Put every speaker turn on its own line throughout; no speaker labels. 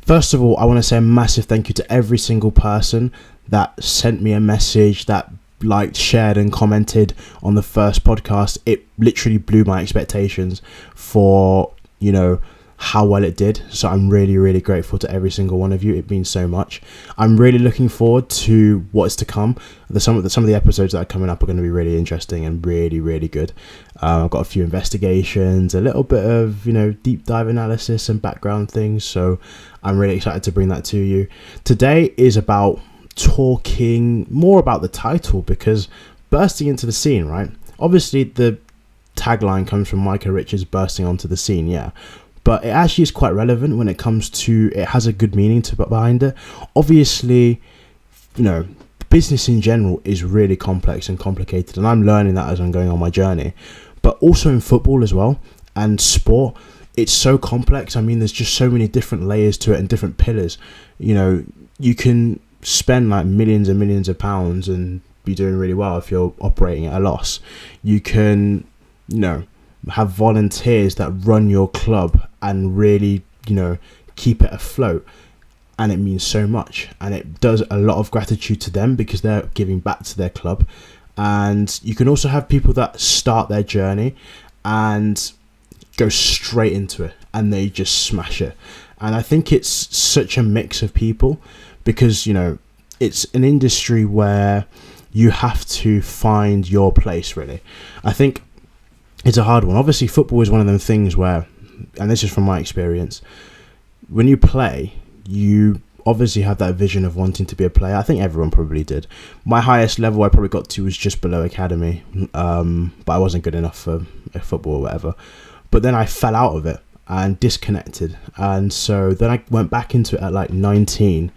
First of all, I want to say a massive thank you to every single person that sent me a message, that liked, shared and commented on the first podcast. It literally blew my expectations for, how well it did. So I'm really, really grateful to every single one of you. It means so much. I'm really looking forward to what's to come. Some of the episodes that are coming up are going to be really interesting and really, really good. I've got a few investigations, a little bit of, deep dive analysis and background things. So I'm really excited to bring that to you. Today is about talking more about the title, because bursting into the scene, right? Obviously, the tagline comes from Micah Richards, bursting onto the scene, yeah. But it actually is quite relevant when it comes to, it has a good meaning behind it. Obviously, business in general is really complex and complicated, and I'm learning that as I'm going on my journey. But also in football as well, and sport, it's so complex. I mean, there's just so many different layers to it and different pillars. You can spend like millions and millions of pounds and be doing really well if you're operating at a loss. You can, have volunteers that run your club and really, keep it afloat. And it means so much. And it does a lot of gratitude to them because they're giving back to their club. And you can also have people that start their journey and go straight into it and they just smash it. And I think it's such a mix of people because, it's an industry where you have to find your place, really. I think it's a hard one. Obviously, football is one of them things where, and this is from my experience, when you play, you obviously have that vision of wanting to be a player. I think everyone probably did. My highest level I probably got to was just below academy, but I wasn't good enough for football or whatever. But then I fell out of it and disconnected. And so then I went back into it at like 19,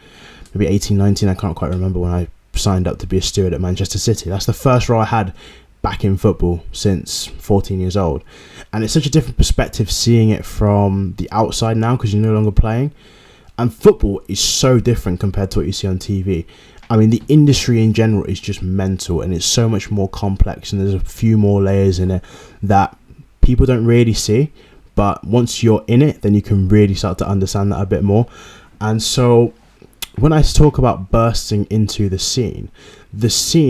maybe 18, 19. I can't quite remember when I signed up to be a steward at Manchester City. That's the first role I had back in football since 14 years old. And it's such a different perspective seeing it from the outside now because you're no longer playing. And football is so different compared to what you see on TV. I mean, the industry in general is just mental and it's so much more complex and there's a few more layers in it that people don't really see. But once you're in it, then you can really start to understand that a bit more. And so when I talk about bursting into the scene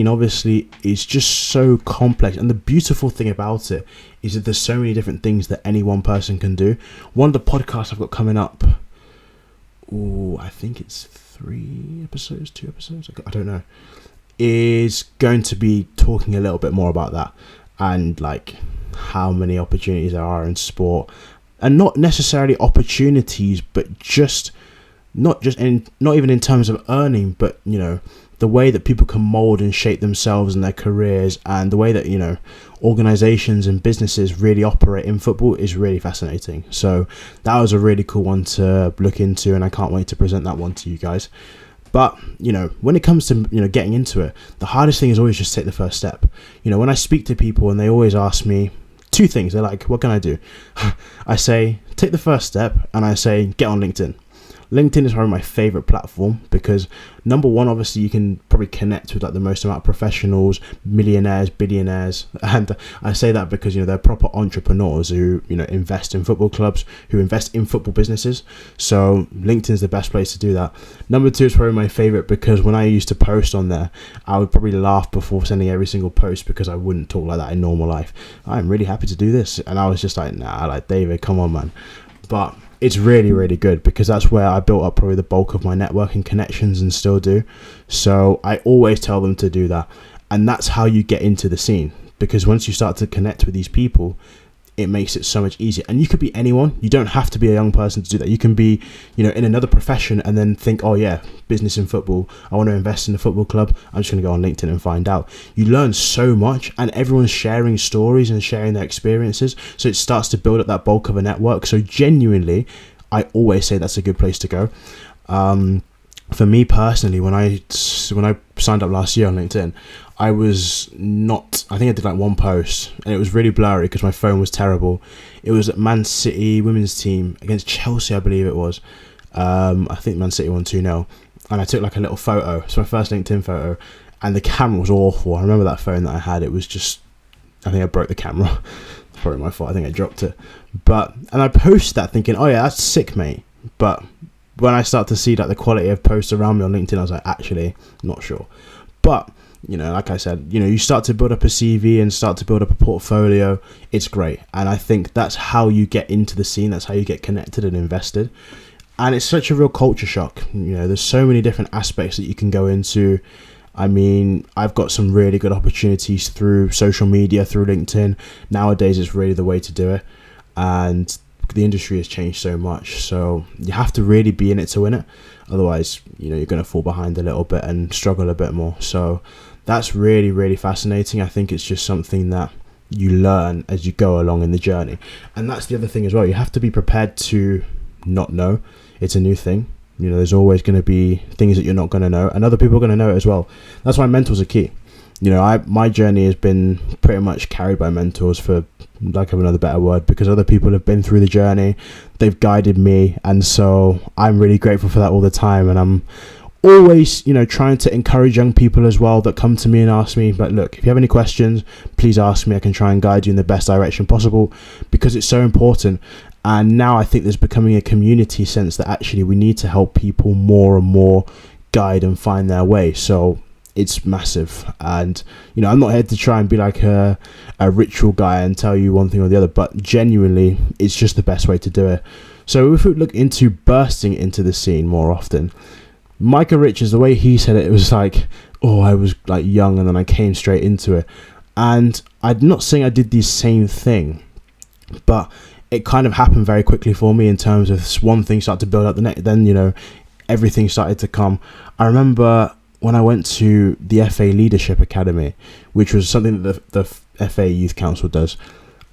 obviously is just so complex. And the beautiful thing about it is that there's so many different things that any one person can do. One of the podcasts I've got coming up, I think it's 2 episodes, I don't know, is going to be talking a little bit more about that and like how many opportunities there are in sport, and not necessarily opportunities, but just not even in terms of earning, but the way that people can mold and shape themselves and their careers, and the way that organizations and businesses really operate in football is really fascinating. So that was a really cool one to look into, and I can't wait to present that one to you guys. But when it comes to getting into it, the hardest thing is always just take the first step. When I speak to people and they always ask me 2 things, they're like, what can I do? I say take the first step, and I say get on LinkedIn. LinkedIn is probably my favorite platform because number one, obviously you can probably connect with like the most amount of professionals, millionaires, billionaires. And I say that because, they're proper entrepreneurs who, invest in football clubs, who invest in football businesses. So LinkedIn is the best place to do that. Number 2 is probably my favorite because when I used to post on there, I would probably laugh before sending every single post because I wouldn't talk like that in normal life. I'm really happy to do this. And I was just like, nah, like David, come on, man. But it's really, really good because that's where I built up probably the bulk of my networking connections and still do. So I always tell them to do that. And that's how you get into the scene, because once you start to connect with these people, it makes it so much easier. And you could be anyone. You don't have to be a young person to do that. You can be, in another profession and then think, oh yeah, business in football. I want to invest in a football club. I'm just going to go on LinkedIn and find out. You learn so much, and everyone's sharing stories and sharing their experiences. So it starts to build up that bulk of a network. So genuinely, I always say that's a good place to go. For me personally, when I signed up last year on LinkedIn, I think I did like 1 post and it was really blurry because my phone was terrible. It was at Man City women's team against Chelsea, I believe it was. I think Man City won 2-0. And I took like a little photo. It's my first LinkedIn photo. And the camera was awful. I remember that phone that I had. It was just, I think I broke the camera. It's probably my fault. I think I dropped it. And I posted that thinking, oh yeah, that's sick, mate. But when I start to see like the quality of posts around me on LinkedIn, I was like, actually, not sure. But, you know, like I said, you know, you start to build up a CV and start to build up a portfolio. It's great. And I think that's how you get into the scene. That's how you get connected and invested. And it's such a real culture shock. You know, there's so many different aspects that you can go into. I mean, I've got some really good opportunities through social media, through LinkedIn. Nowadays, it's really the way to do it. And the industry has changed so much. So you have to really be in it to win it. Otherwise, you know, you're going to fall behind a little bit and struggle a bit more. So that's really, really fascinating. I think it's just something that you learn as you go along in the journey. And that's the other thing as well. You have to be prepared to not know. It's a new thing. You know, there's always going to be things that you're not going to know, and other people are going to know it as well. That's why mentors are key. You know, my journey has been pretty much carried by mentors, for lack of another better word, because other people have been through the journey. They've guided me, and so I'm really grateful for that all the time. And I'm always, you know, trying to encourage young people as well that come to me and ask me, but look, if you have any questions, please ask me. I can try and guide you in the best direction possible, because it's so important. And now I think there's becoming a community sense that actually we need to help people more and more guide and find their way. So it's massive. And, you know, I'm not here to try and be like a ritual guy and tell you one thing or the other, but genuinely, it's just the best way to do it. So if we look into bursting into the scene more often, Micah Richards, the way he said it, it was like, oh, I was like young and then I came straight into it. And I'm not saying I did the same thing, but it kind of happened very quickly for me in terms of one thing started to build up the next, then, you know, everything started to come. I remember when I went to the FA Leadership Academy, which was something that the FA Youth Council does.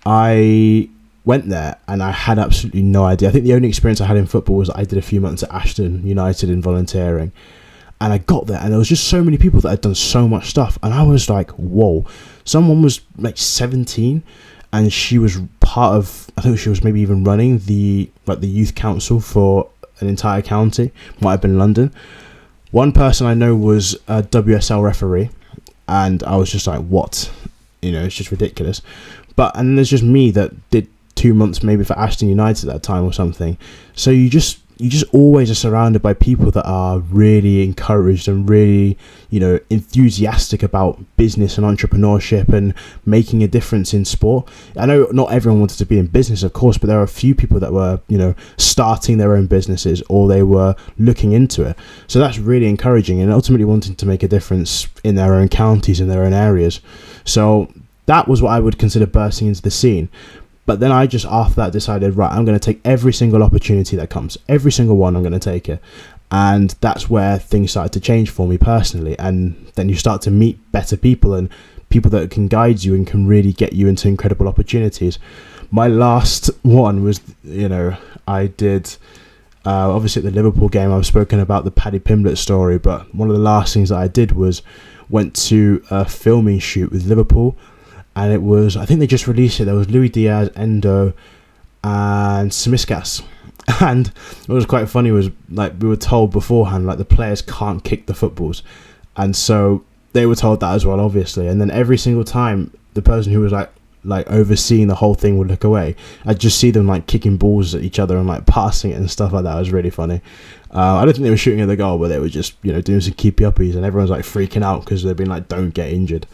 I went there and I had absolutely no idea. I think the only experience I had in football was I did a few months at Ashton United in volunteering. And I got there and there was just so many people that had done so much stuff. And I was like, whoa. Someone was like 17 and she was part of, I think she was maybe even running the youth council for an entire county. Might have been London. One person I know was a WSL referee, and I was just like, what? You know, it's just ridiculous. And there's just me that did 2 months maybe for Ashton United at that time or something. So you just always are surrounded by people that are really encouraged and really, you know, enthusiastic about business and entrepreneurship and making a difference in sport. I know not everyone wanted to be in business, of course, but there are a few people that were, you know, starting their own businesses or they were looking into it. So that's really encouraging and ultimately wanting to make a difference in their own counties, in their own areas. So that was what I would consider bursting into the scene. But then I just, after that, decided, right, I'm going to take every single opportunity that comes. Every single one, I'm going to take it. And that's where things started to change for me personally. And then you start to meet better people and people that can guide you and can really get you into incredible opportunities. My last one was, you know, I did, obviously at the Liverpool game, I've spoken about the Paddy Pimblett story. But one of the last things that I did was went to a filming shoot with Liverpool. And it was, I think they just released it. There was Luis Diaz, Endo, and Tsimikas. And what was quite funny was, like, we were told beforehand, like, the players can't kick the footballs. And so they were told that as well, obviously. And then every single time, the person who was, like overseeing the whole thing would look away. I'd just see them, like, kicking balls at each other and, like, passing it and stuff like that. It was really funny. I don't think they were shooting at the goal, but they were just, you know, doing some keepy-uppies. And everyone's, like, freaking out because they've been like, don't get injured.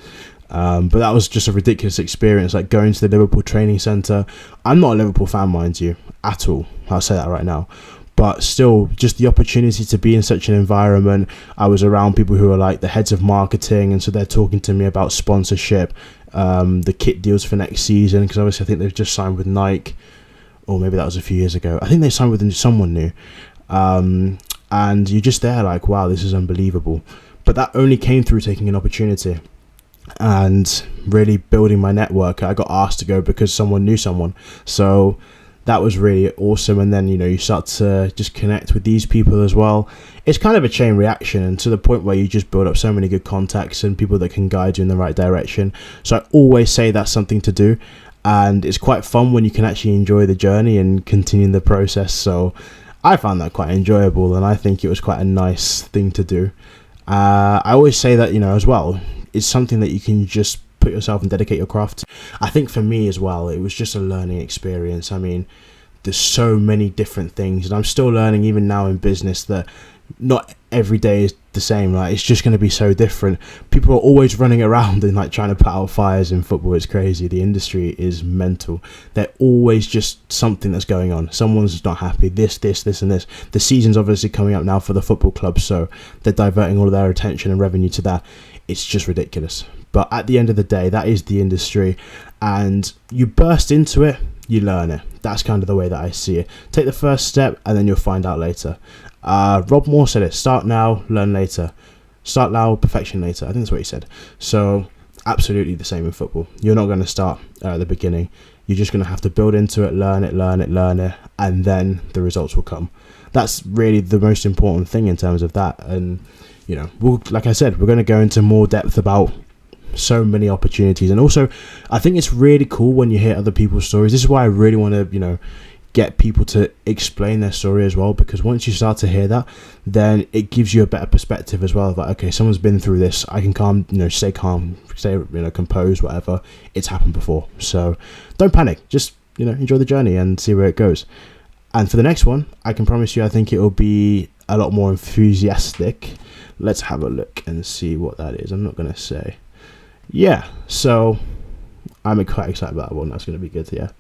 But that was just a ridiculous experience, like going to the Liverpool training centre. I'm not a Liverpool fan, mind you, at all. I'll say that right now. But still, just the opportunity to be in such an environment. I was around people who are like the heads of marketing, and so they're talking to me about sponsorship, the kit deals for next season, because obviously I think they've just signed with Nike, or maybe that was a few years ago. I think they signed with someone new. And you're just there like, wow, this is unbelievable. But that only came through taking an opportunity and really building my network. I got asked to go because someone knew someone, so that was really awesome. And then, you know, you start to just connect with these people as well. It's kind of a chain reaction, and to the point where you just build up so many good contacts and people that can guide you in the right direction. So I always say that's something to do, and it's quite fun when you can actually enjoy the journey and continue the process. So I found that quite enjoyable, and I think it was quite a nice thing to do. I always say that, you know, as well, it's something that you can just put yourself and dedicate your craft to. I think for me as well, it was just a learning experience. I mean, there's so many different things, and I'm still learning even now in business that not every day is the same. Like, it's just going to be so different. People are always running around and like trying to put out fires in football. It's crazy. The industry is mental. There's always just something that's going on. Someone's not happy. This and this. The season's obviously coming up now for the football club, so they're diverting all of their attention and revenue to that. It's just ridiculous. But at the end of the day, that is the industry, and you burst into it, you learn it. That's kind of the way that I see it. Take the first step and then you'll find out later. Rob Moore said it: start now, learn later. Start now, perfection later. I think that's what he said. So absolutely the same in football. You're not going to start at the beginning. You're just going to have to build into it, learn it, and then the results will come. That's really the most important thing in terms of that. And like I said, we're going to go into more depth about so many opportunities. And also, I think it's really cool when you hear other people's stories. This is why I really want to get people to explain their story as well, because once you start to hear that, then it gives you a better perspective as well. Like, okay, someone's been through this. I can stay calm, stay composed, whatever. It's happened before, so don't panic. Just enjoy the journey and see where it goes. And for the next one, I can promise you, I think it will be a lot more enthusiastic. Let's have a look and see what that is. I'm not going to say. Yeah, so I'm quite excited about that one. That's going to be good. Yeah,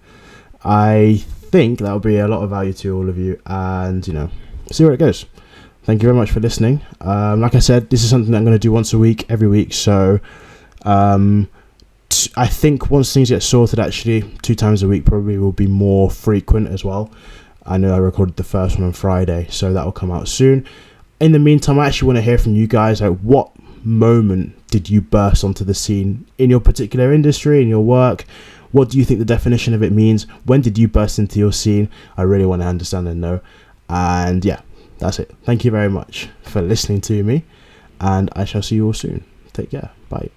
I think that will be a lot of value to all of you, and see where it goes. Thank you very much for listening. Like I said, this is something that I'm going to do once a week, every week. So I think once things get sorted, actually 2 times a week probably will be more frequent as well. I know I recorded the first one on Friday, so that will come out soon. In the meantime, I actually want to hear from you guys. Like, what moment did you burst onto the scene in your particular industry, in your work? What do you think the definition of it means? When did you burst into your scene? I really want to understand and know. And yeah, that's it. Thank you very much for listening to me, and I shall see you all soon. Take care. Bye.